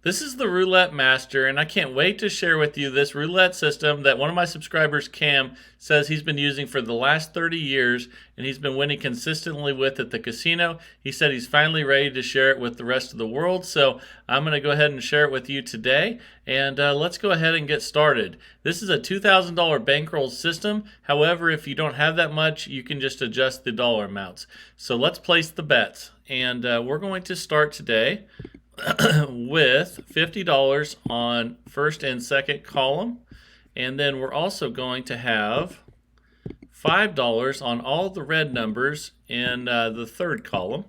This is the Roulette Master, and I can't wait to share with you this roulette system that one of my subscribers, Cam, says he's been using for the last 30 years, and he's been winning consistently with at the casino. He said he's finally ready to share it with the rest of the world, so I'm going to go ahead and share it with you today, and let's go ahead and get started. This is a $2,000 bankroll system. However, if you don't have that much, you can just adjust the dollar amounts. So let's place the bets, and we're going to start today with $50 on first and second column, and then we're also going to have $5 on all the red numbers in the third column.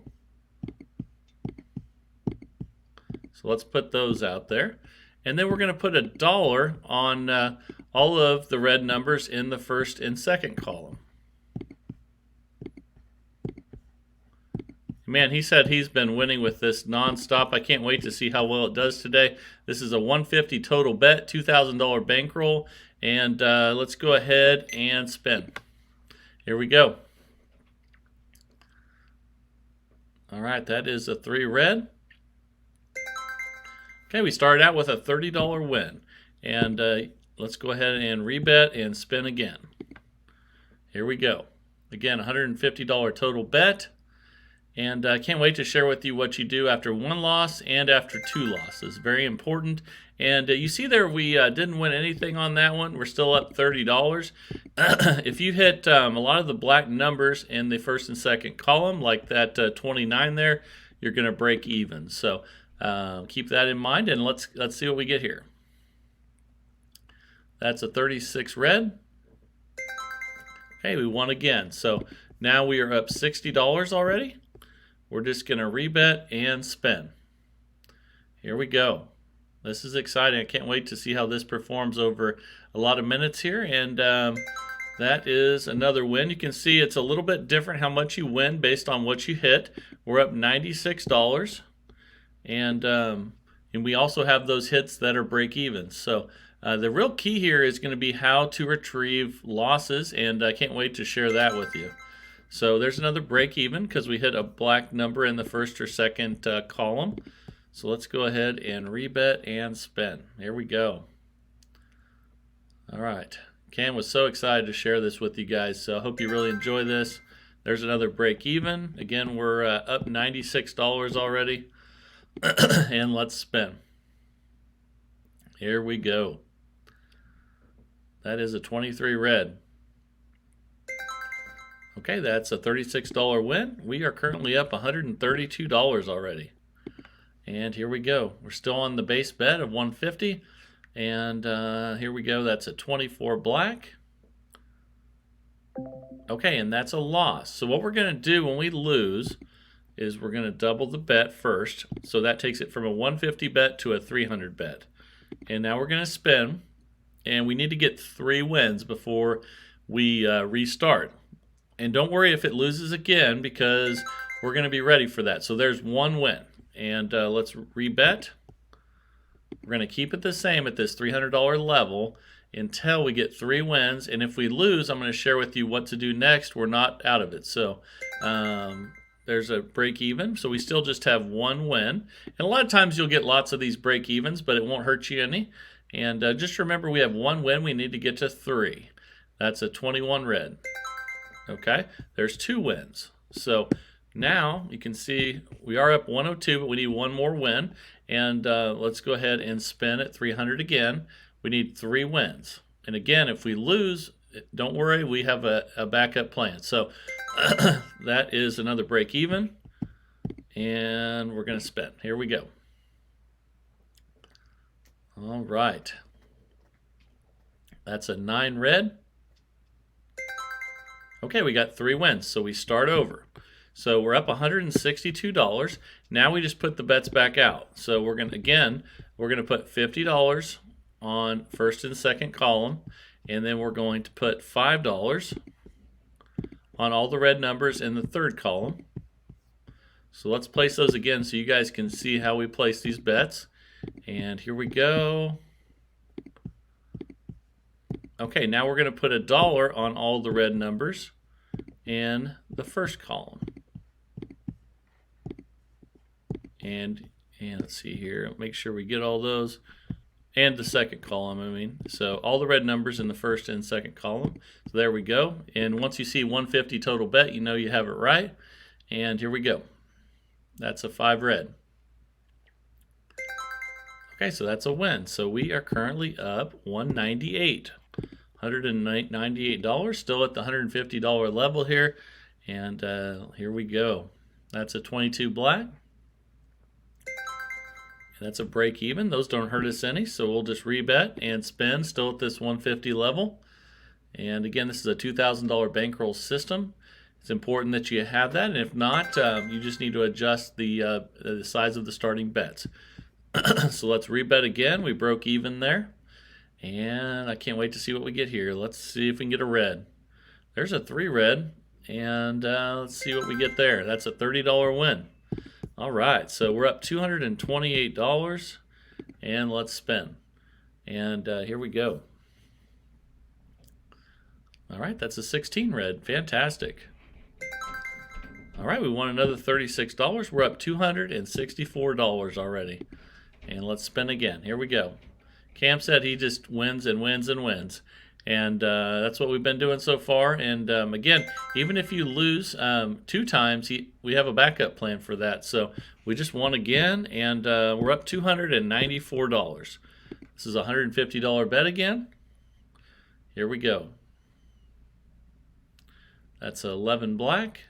So let's put those out there, and then we're going to put $1 on all of the red numbers in the first and second column. Man, he said he's been winning with this nonstop. I can't wait to see how well it does today. This is a $150 total bet, $2,000 bankroll, and let's go ahead and spin. Here we go. All right, that is a 3 red. Okay, we started out with a $30 win, and let's go ahead and rebet and spin again. Here we go. Again, $150 total bet. And I can't wait to share with you what you do after 1 loss and after 2 losses. Very important. And you see there we didn't win anything on that one. We're still up $30. If you hit a lot of the black numbers in the first and second column, like that 29 there, you're going to break even. So keep that in mind, and let's see what we get here. That's a 36 red. Okay, we won again. So now we are up $60 already. We're just going to rebet and spin. Here we go. This is exciting. I can't wait to see how this performs over a lot of minutes here. And that is another win. You can see it's a little bit different how much you win based on what you hit. We're up $96. And we also have those hits that are break even. So the real key here is going to be how to retrieve losses. And I can't wait to share that with you. So there's another break even because we hit a black number in the first or second column. So let's go ahead and rebet and spin. Here we go. All right. Cam was so excited to share this with you guys, so I hope you really enjoy this. There's another break even. Again, we're up $96 already. And let's spin. Here we go. That is a 23 red. Okay, that's a $36 win. We are currently up $132 already. And here we go. We're still on the base bet of 150. And here we go. That's a 24 black. Okay, and that's a loss. So what we're going to do when we lose is we're going to double the bet first. So that takes it from a 150 bet to a 300 bet. And now we're going to spin. And we need to get 3 wins before we restart. And don't worry if it loses again because we're going to be ready for that. So there's 1 win. And let's rebet. We're going to keep it the same at this $300 level until we get 3 wins. And if we lose, I'm going to share with you what to do next. We're not out of it. So there's a break even. So we still just have 1 win. And a lot of times you'll get lots of these break evens, but it won't hurt you any. And just remember we have 1 win. We need to get to 3. That's a 21 red. Okay, there's 2 wins. So now you can see we are up 102, but we need 1 more win. And let's go ahead and spin at 300 again. We need 3 wins. And again, if we lose, don't worry, we have a backup plan. So that is another break even. And we're going to spin. Here we go. All right. That's a 9 red. Okay, we got 3 wins, so we start over. So we're up $162. Now we just put the bets back out. So we're going to put $50 on first and second column, and then we're going to put $5 on all the red numbers in the third column. So let's place those again so you guys can see how we place these bets. And here we go. Okay, now we're going to put $1 on all the red numbers in the first column. And And let's see here, make sure we get all those. And the second column, I mean. So all the red numbers in the first and second column. So there we go. And once you see 150 total bet, you know you have it right. And here we go. That's a 5 red. Okay, so that's a win. So we are currently up $198. $198, still at the $150 level here. And here we go. That's a 22 black. That's a break even. Those don't hurt us any, so we'll just rebet and spin, still at this 150 level. And again, this is a $2,000 bankroll system. It's important that you have that, and if not, you just need to adjust the size of the starting bets. So let's rebet again. We broke even there, and I can't wait to see what we get here. Let's see if we can get a red. There's a 3 red, and let's see what we get there. That's a $30 win. All right, so we're up $228, and let's spin. And here we go. All right, that's a 16 red. Fantastic. All right, we won another $36. We're up $264 already. And let's spin again. Here we go. Cam said he just wins and wins and wins. And that's what we've been doing so far. And again, even if you lose 2 times, we have a backup plan for that. So we just won again, and we're up $294. This is a $150 bet again. Here we go. That's 11 black.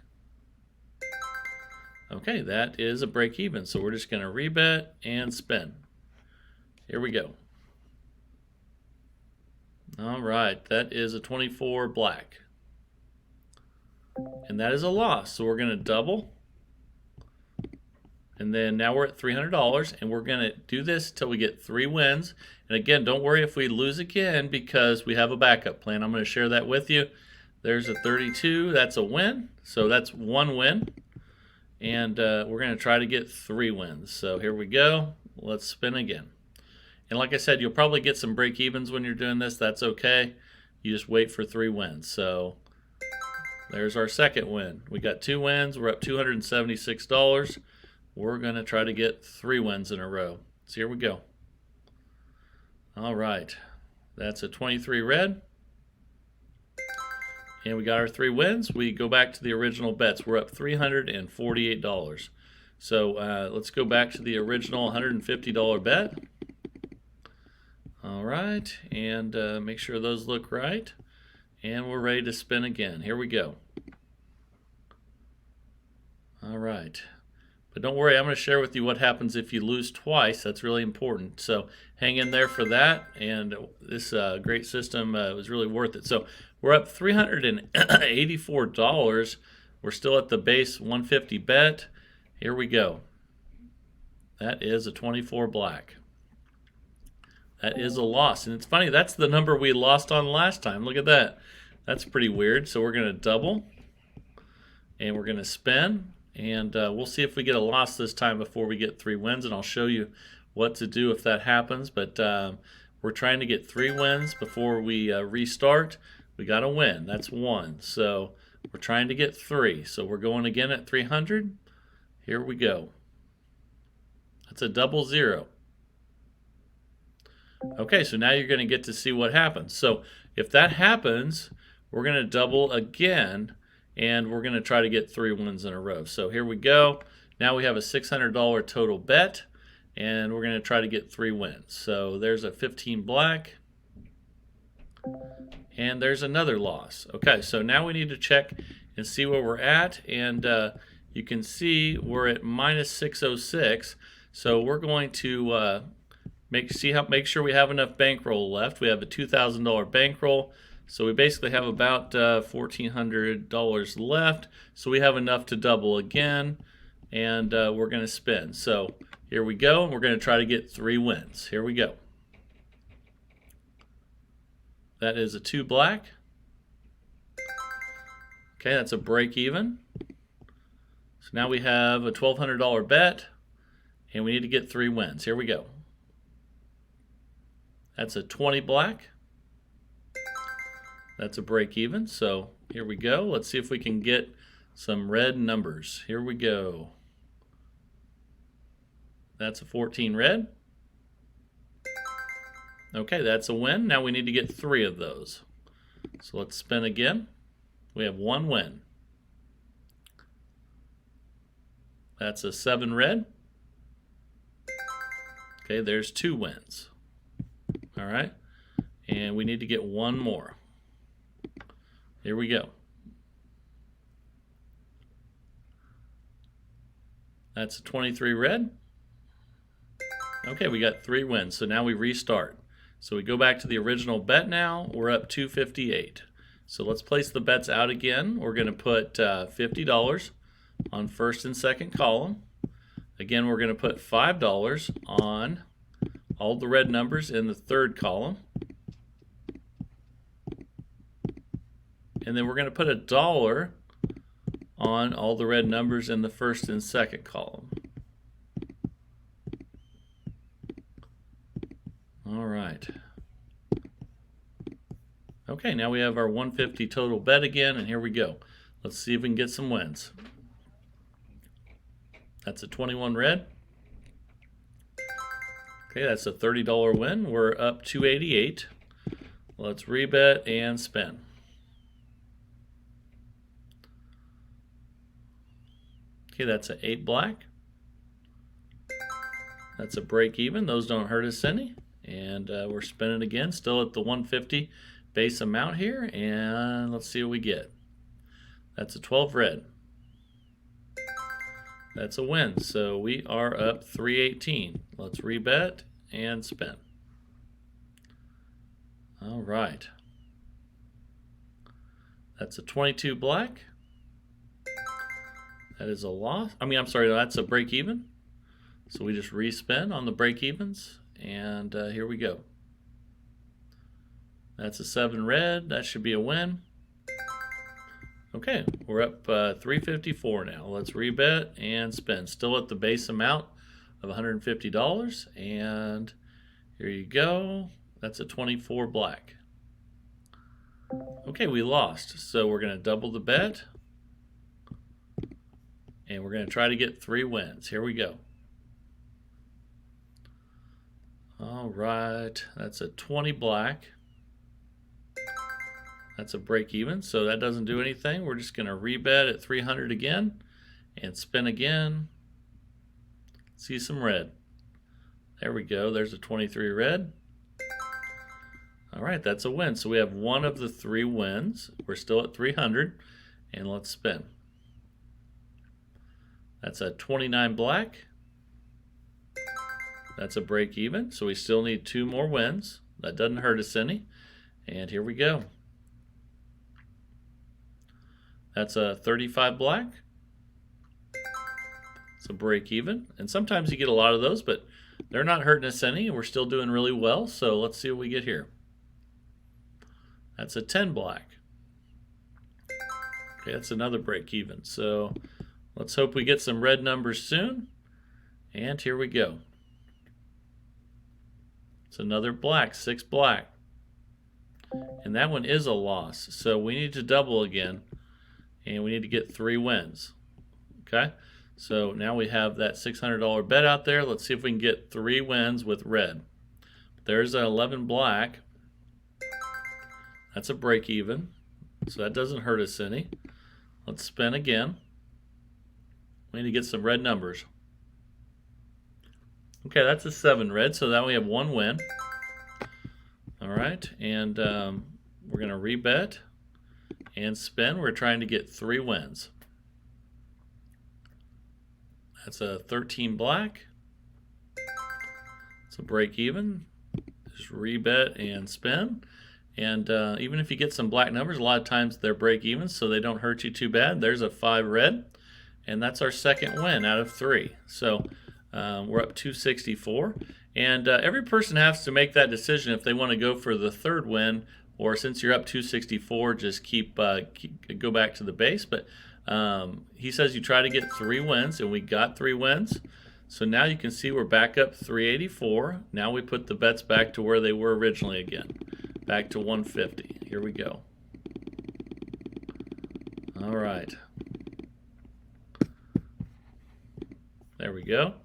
Okay, that is a break even. So we're just going to rebet and spin. Here we go. All right, that is a 24 black. And that is a loss. So we're going to double. And then now we're at $300, and we're going to do this till we get 3 wins. And again, don't worry if we lose again, because we have a backup plan. I'm going to share that with you. There's a 32. That's a win. So that's 1 win. And we're going to try to get 3 wins. So here we go. Let's spin again. And like I said, you'll probably get some break evens when you're doing this. That's okay. You just wait for 3 wins. So there's our second win. We got 2 wins. We're up $276. We're going to try to get 3 wins in a row. So here we go. All right. That's a 23 red. And we got our 3 wins. We go back to the original bets. We're up $348. So let's go back to the original $150 bet. All right, and make sure those look right. And we're ready to spin again. Here we go. All right. But don't worry, I'm going to share with you what happens if you lose twice. That's really important. So hang in there for that. And this great system was really worth it. So we're up $384. We're still at the base 150 bet. Here we go. That is a 24 black. That is a loss. And it's funny, that's the number we lost on last time. Look at that. That's pretty weird. So we're going to double. And we're going to spin. And we'll see if we get a loss this time before we get 3 wins. And I'll show you what to do if that happens. But we're trying to get 3 wins before we restart. We got to win. That's 1. So we're trying to get 3. So we're going again at 300. Here we go. That's a double 0. Okay, so now you're going to get to see what happens. So if that happens, we're going to double again, and we're going to try to get 3 wins in a row. So here we go. Now we have a $600 total bet, and we're going to try to get 3 wins. So there's a 15 black, and there's another loss. Okay, so now we need to check and see where we're at, and you can see we're at minus 606. So we're going to make sure we have enough bankroll left. We have a $2,000 bankroll, so we basically have about $1,400 left. So we have enough to double again, and we're going to spin. So here we go, and we're going to try to get 3 wins. Here we go. That is a 2 black. Okay, that's a break even. So now we have a $1,200 bet, and we need to get 3 wins. Here we go. That's a 20 black. That's a break even. So here we go. Let's see if we can get some red numbers. Here we go. That's a 14 red. Okay, that's a win. Now we need to get 3 of those. So let's spin again. We have 1 win. That's a 7 red. Okay, there's 2 wins. All right, and we need to get 1 more. Here we go. That's a 23 red. Okay, we got 3 wins, so now we restart. So we go back to the original bet now. We're up 258. So let's place the bets out again. We're going to put $50 on first and second column. Again, we're going to put $5 on all the red numbers in the third column. And then we're going to put $1 on all the red numbers in the first and second column. All right. Okay, now we have our 150 total bet again, and here we go. Let's see if we can get some wins. That's a 21 red. Okay, that's a $30 win. We're up 288. Let's rebet and spin. Okay, that's an 8 black. That's a break even. Those don't hurt us any. And we're spinning again, still at the 150 base amount here. And let's see what we get. That's a 12 red. That's a win. So we are up 318. Let's rebet and spin. All right. That's a 22 black. That is a loss. I'm sorry, that's a break even. So we just respin on the break evens. And here we go. That's a 7 red. That should be a win. Okay, we're up 354 now. Let's rebet and spin. Still at the base amount of $150. And here you go. That's a 24 black. Okay, we lost. So we're going to double the bet. And we're going to try to get 3 wins. Here we go. All right, that's a 20 black. That's a break even, so that doesn't do anything. We're just going to rebet at 300 again and spin again. See some red. There we go. There's a 23 red. All right, that's a win. So we have 1 of the 3 wins. We're still at 300, and let's spin. That's a 29 black. That's a break even, so we still need 2 more wins. That doesn't hurt us any. And here we go. That's a 35 black. It's a break even. And sometimes you get a lot of those, but they're not hurting us any. We're still doing really well, so let's see what we get here. That's a 10 black. Okay, that's another break even. So let's hope we get some red numbers soon. And here we go. It's another black, 6 black. And that one is a loss. So we need to double again. And we need to get 3 wins. Okay? So now we have that $600 bet out there. Let's see if we can get 3 wins with red. There's an 11 black. That's a break even. So that doesn't hurt us any. Let's spin again. We need to get some red numbers. Okay, that's a 7 red, so now we have 1 win. All right, and we're going to rebet and spin. We're trying to get 3 wins. That's a 13 black. It's a break even. Just rebet and spin. And even if you get some black numbers, a lot of times they're break even, so they don't hurt you too bad. There's a 5 red, and that's our second win out of 3. So we're up 264. And every person has to make that decision if they want to go for the 3rd win, or since you're up 264, just go back to the base. But he says you try to get 3 wins, and we got 3 wins. So now you can see we're back up 384. Now we put the bets back to where they were originally again, back to 150. Here we go. All right. There we go.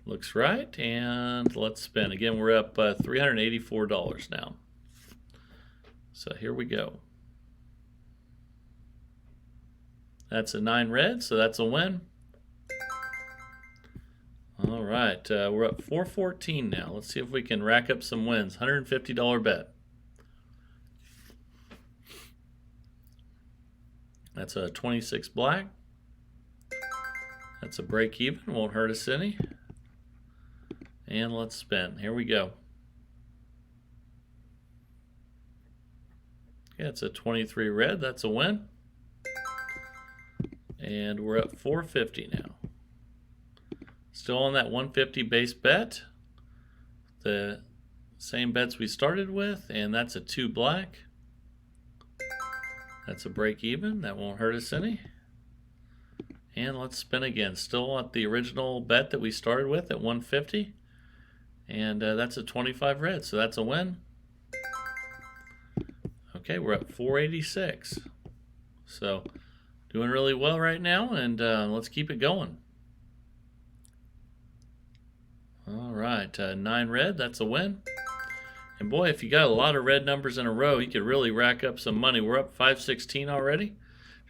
Looks right. And let's spin. Again, we're up $384 now. So here we go. That's a 9 red, so that's a win. All right, we're up 414 now. Let's see if we can rack up some wins. $150 bet. That's a 26 black. That's a break even, won't hurt us any. And let's spin. Here we go. Yeah, it's a 23 red. That's a win. And we're up 450 now. Still on that 150 base bet. The same bets we started with, and that's a 2 black. That's a break even. That won't hurt us any. And let's spin again. Still at the original bet that we started with at 150. And that's a 25 red, so that's a win. Okay, we're up 486. So doing really well right now, and let's keep it going. All right, 9 red, that's a win. And boy, if you got a lot of red numbers in a row, you could really rack up some money. We're up 516 already.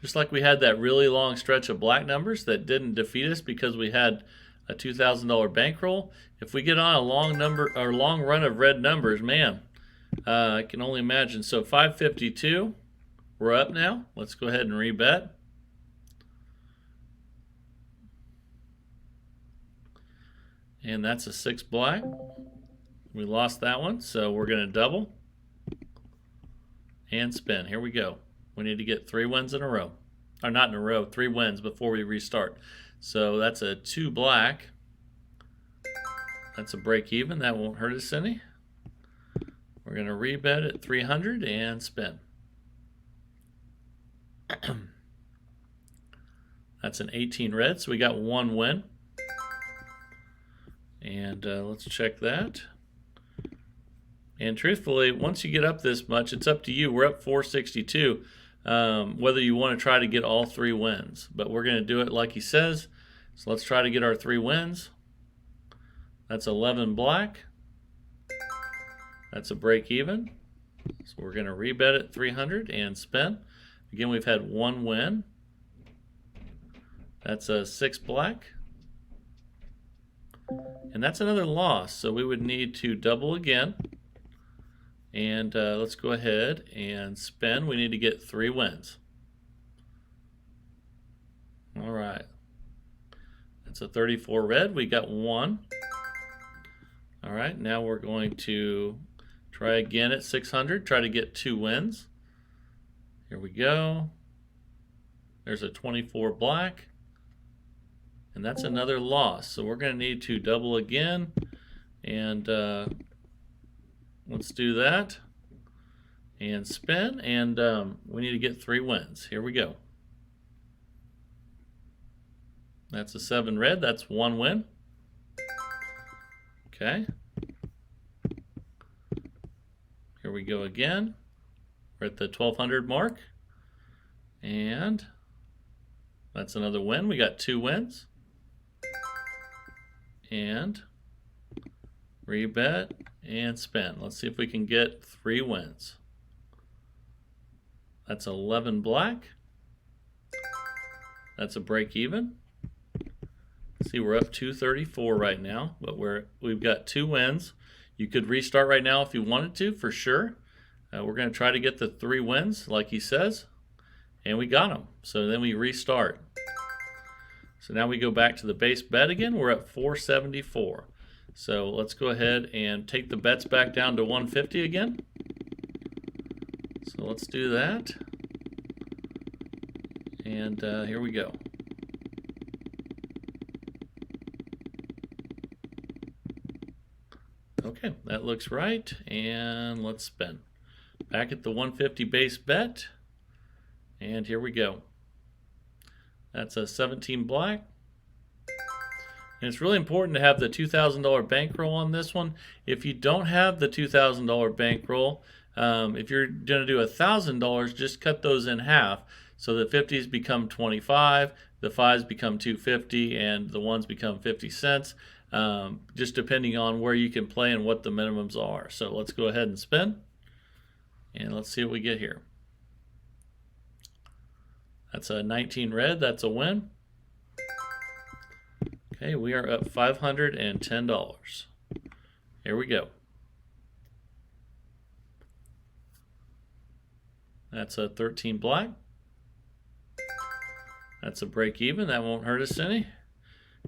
Just like we had that really long stretch of black numbers that didn't defeat us because we had a $2,000 bankroll. If we get on a long run of red numbers, man, I can only imagine. So 552, we're up now. Let's go ahead and rebet. And that's a 6 black. We lost that one, so we're going to double and spin. Here we go. We need to get 3 wins in a row. Or not in a row, 3 wins before we restart. So that's a 2 black. That's a break even. That won't hurt us any. We're going to rebet at 300 and spin. That's an 18 red, so we got 1 win. And let's check that. And truthfully, once you get up this much, it's up to you. We're up 462, whether you want to try to get all 3 wins. But we're going to do it like he says. So let's try to get our 3 wins. That's 11 black. That's a break even. So we're going to rebet at 300 and spin. Again, we've had 1 win. That's a 6 black. And that's another loss. So we would need to double again. And let's go ahead and spin. We need to get 3 wins. All right. That's a 34 red. We got 1. All right. Now we're going to try again at 600. Try to get 2 wins. Here we go. There's a 24 black. And that's another loss. So we're going to need to double again. And let's do that. And spin. And we need to get 3 wins. Here we go. That's a 7 red. That's 1 win. Okay. Here we go again. We're at the 1200 mark. And that's another win. We got 2 wins. And rebet and spin. Let's see if we can get 3 wins. That's 11 black. That's a break even. See, we're up 234 right now, but we've got 2 wins. You could restart right now if you wanted to, for sure. We're going to try to get the 3 wins, like he says, and we got them. So then we restart. So now we go back to the base bet again. We're at 474. So let's go ahead and take the bets back down to 150 again. So let's do that. And here we go. Okay, that looks right. And let's spin. Back at the 150 base bet. And here we go. That's a 17 black. And it's really important to have the $2,000 bankroll on this one. If you don't have the $2,000 bankroll, if you're going to do $1,000, just cut those in half. So the 50s become 25, the 5s become 250, and the 1s become 50 cents. just depending on where you can play and what the minimums are. So let's go ahead and spin, and let's see what we get here. That's a 19 red. That's a win. Okay, we are up $510. Here we go. That's a 13 black. That's a break even. That won't hurt us any.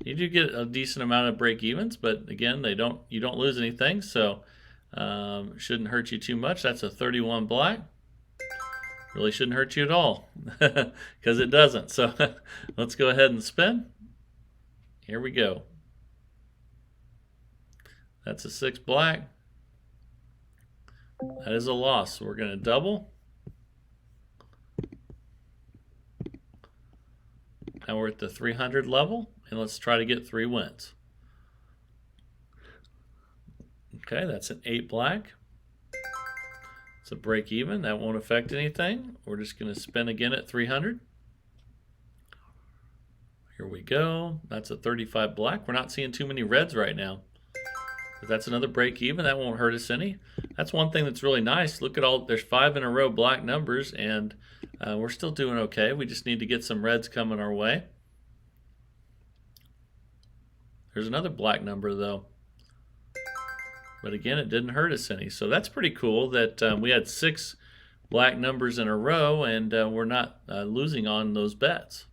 You do get a decent amount of break evens, but again, you don't lose anything, so shouldn't hurt you too much. That's a 31 black. Really shouldn't hurt you at all because it doesn't. So let's go ahead and spin. Here we go. That's a 6 black. That is a loss. So we're going to double. Now we're at the 300 level, and let's try to get 3 wins. Okay, that's an 8 black. It's a break even. That won't affect anything. We're just going to spin again at 300. Here we go. That's a 35 black. We're not seeing too many reds right now. But that's another break even. That won't hurt us any. That's one thing that's really nice. Look at all, there's 5 in a row black numbers, and we're still doing okay. We just need to get some reds coming our way. There's another black number though. But again, it didn't hurt us any. So that's pretty cool that we had 6 black numbers in a row, and we're not losing on those bets.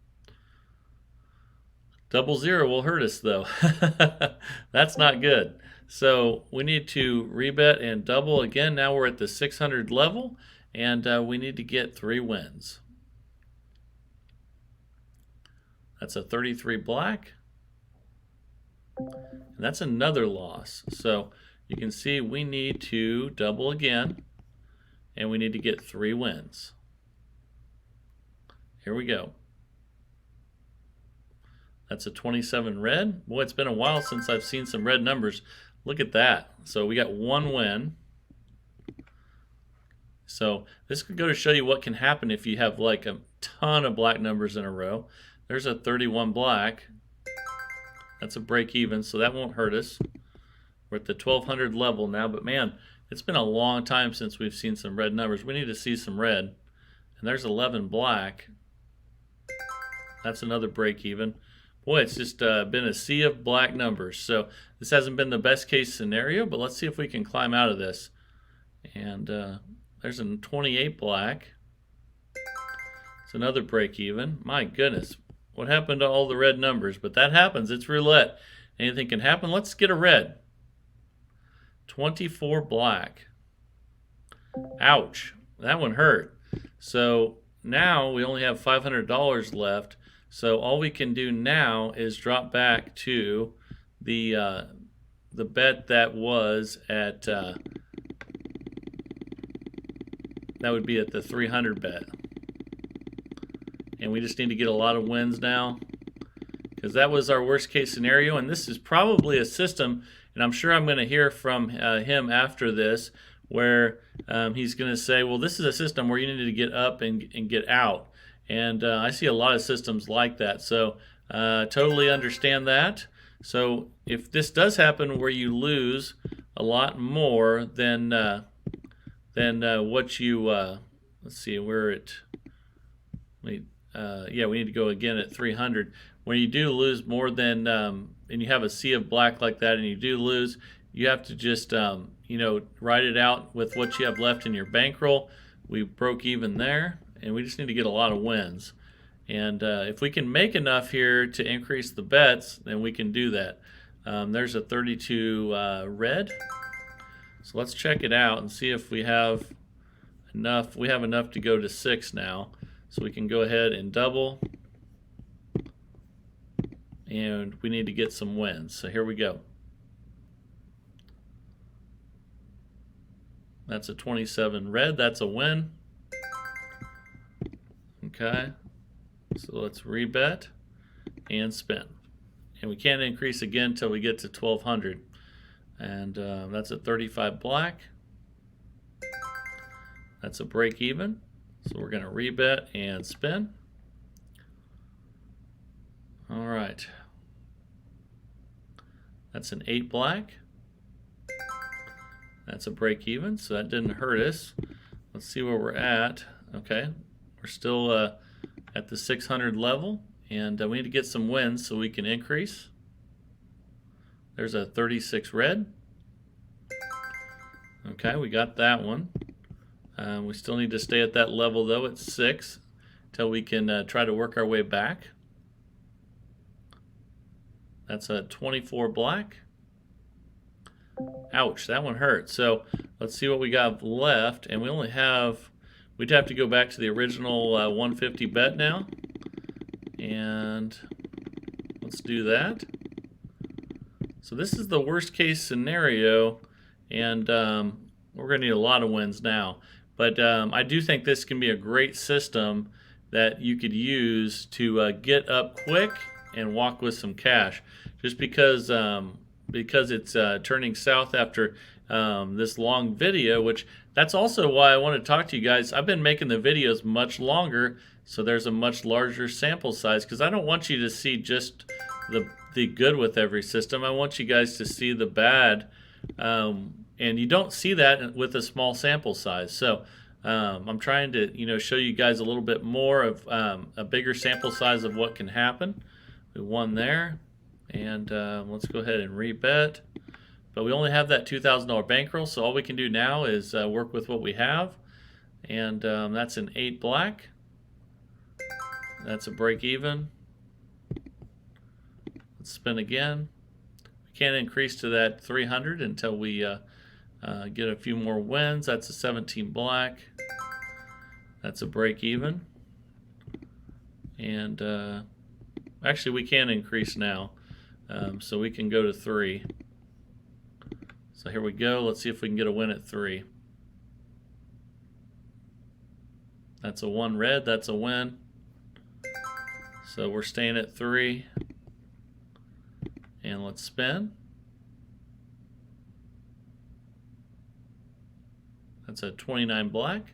00 will hurt us though. That's not good. So we need to rebet and double again. Now we're at the 600 level, and we need to get 3 wins. That's a 33 black. And that's another loss. So you can see we need to double again, and we need to get 3 wins. Here we go. That's a 27 red. Boy, it's been a while since I've seen some red numbers. Look at that. So we got 1 win. So this could go to show you what can happen if you have like a ton of black numbers in a row. There's a 31 black. That's a break even, so that won't hurt us. We're at the 1200 level now, but man, it's been a long time since we've seen some red numbers. We need to see some red. And there's 11 black. That's another break even. Boy, it's just been a sea of black numbers. So this hasn't been the best case scenario, but let's see if we can climb out of this. And there's a 28 black. It's another break even. My goodness, what happened to all the red numbers? But that happens. It's roulette. Anything can happen. Let's get a red. 24 black. Ouch. That one hurt. So now we only have $500 left. So all we can do now is drop back to the bet that was at that would be at the 300 bet, and we just need to get a lot of wins now because that was our worst case scenario. And this is probably a system, and I'm sure I'm going to hear from him after this, where he's going to say, well, this is a system where you need to get up and get out. And I see a lot of systems like that, so totally understand that. So if this does happen where you lose a lot more than what you, let's see, we're at, yeah, we need to go again at 300. When you do lose more than, and you have a sea of black like that and you do lose, you have to just, you know, write it out with what you have left in your bankroll. We broke even there. And we just need to get a lot of wins. And if we can make enough here to increase the bets, then we can do that. There's a 32 red. So let's check it out and see if we have enough. We have enough to go to 6 now. So we can go ahead and double. And we need to get some wins. So here we go. That's a 27 red. That's a win. Okay, so let's rebet and spin. And we can't increase again until we get to 1200. And that's a 35 black. That's a break even. So we're going to rebet and spin. All right. That's an 8 black. That's a break even, so that didn't hurt us. Let's see where we're at. Okay, we're still at the 600 level, and we need to get some wins so we can increase. There's a 36 red. Okay, we got that one. We still need to stay at that level though at 6 until we can try to work our way back. That's a 24 black. Ouch, that one hurt. So let's see what we got left, and we only have, we'd have to go back to the original 150 bet now, and let's do that. So this is the worst case scenario, and we're going to need a lot of wins now. But I do think this can be a great system that you could use to get up quick and walk with some cash. Just because it's turning south after this long video, which that's also why I want to talk to you guys. I've been making the videos much longer, so there's a much larger sample size, because I don't want you to see just the good with every system. I want you guys to see the bad, and you don't see that with a small sample size. So I'm trying to show you guys a little bit more of a bigger sample size of what can happen. We won there, and let's go ahead and rebet. But we only have that $2,000 bankroll, so all we can do now is work with what we have, and that's an 8 black. That's a break even. Let's spin again. We can't increase to that 300 until we get a few more wins. That's a 17 black. That's a break even. And actually we can increase now, so we can go to 3. So here we go. Let's see if we can get a win at 3. That's a 1 red. That's a win. So we're staying at 3. And let's spin. That's a 29 black.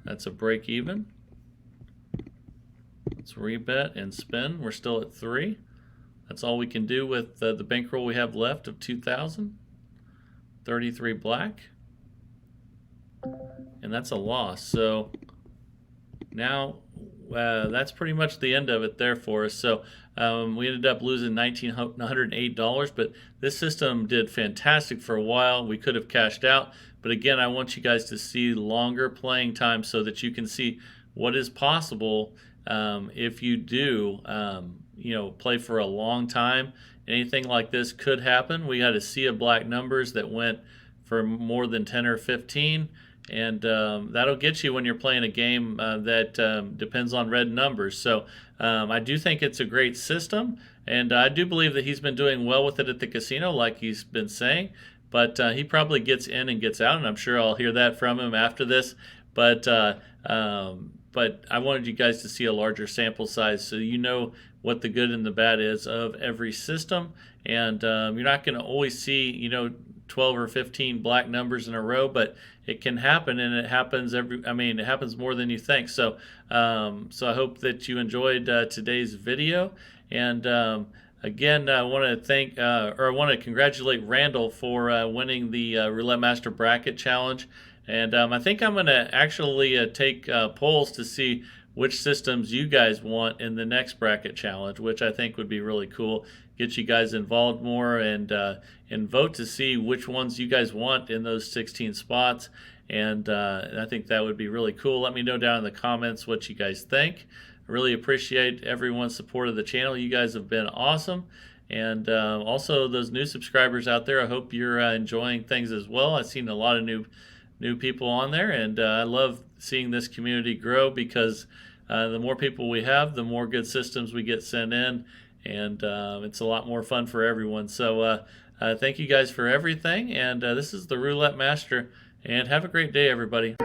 That's a break even. Let's rebet and spin. We're still at 3. That's all we can do with the bankroll we have left of 2,000. 33 black. And that's a loss. So now that's pretty much the end of it there for us. So we ended up losing $1,908, but this system did fantastic for a while. We could have cashed out, but again, I want you guys to see longer playing time so that you can see what is possible if you do play for a long time. Anything like this could happen. We had a sea of black numbers that went for more than 10 or 15. And that'll get you when you're playing a game that depends on red numbers. So I do think it's a great system, and I do believe that he's been doing well with it at the casino, like he's been saying. But he probably gets in and gets out, and I'm sure I'll hear that from him after this. But I wanted you guys to see a larger sample size so you know what the good and the bad is of every system. And you're not going to always see 12 or 15 black numbers in a row, but it can happen, and it happens it happens more than you think. So so I hope that you enjoyed today's video, and again, I want to congratulate Randall for winning the Roulette Master Bracket Challenge. And I think I'm going to actually take polls to see which systems you guys want in the next bracket challenge, which I think would be really cool. Get you guys involved more and vote to see which ones you guys want in those 16 spots. And I think that would be really cool. Let me know down in the comments what you guys think. I really appreciate everyone's support of the channel. You guys have been awesome. And also those new subscribers out there, I hope you're enjoying things as well. I've seen a lot of new people on there, and I love seeing this community grow, because the more people we have, the more good systems we get sent in, and it's a lot more fun for everyone. So thank you guys for everything, and this is the Roulette Master, and have a great day, everybody.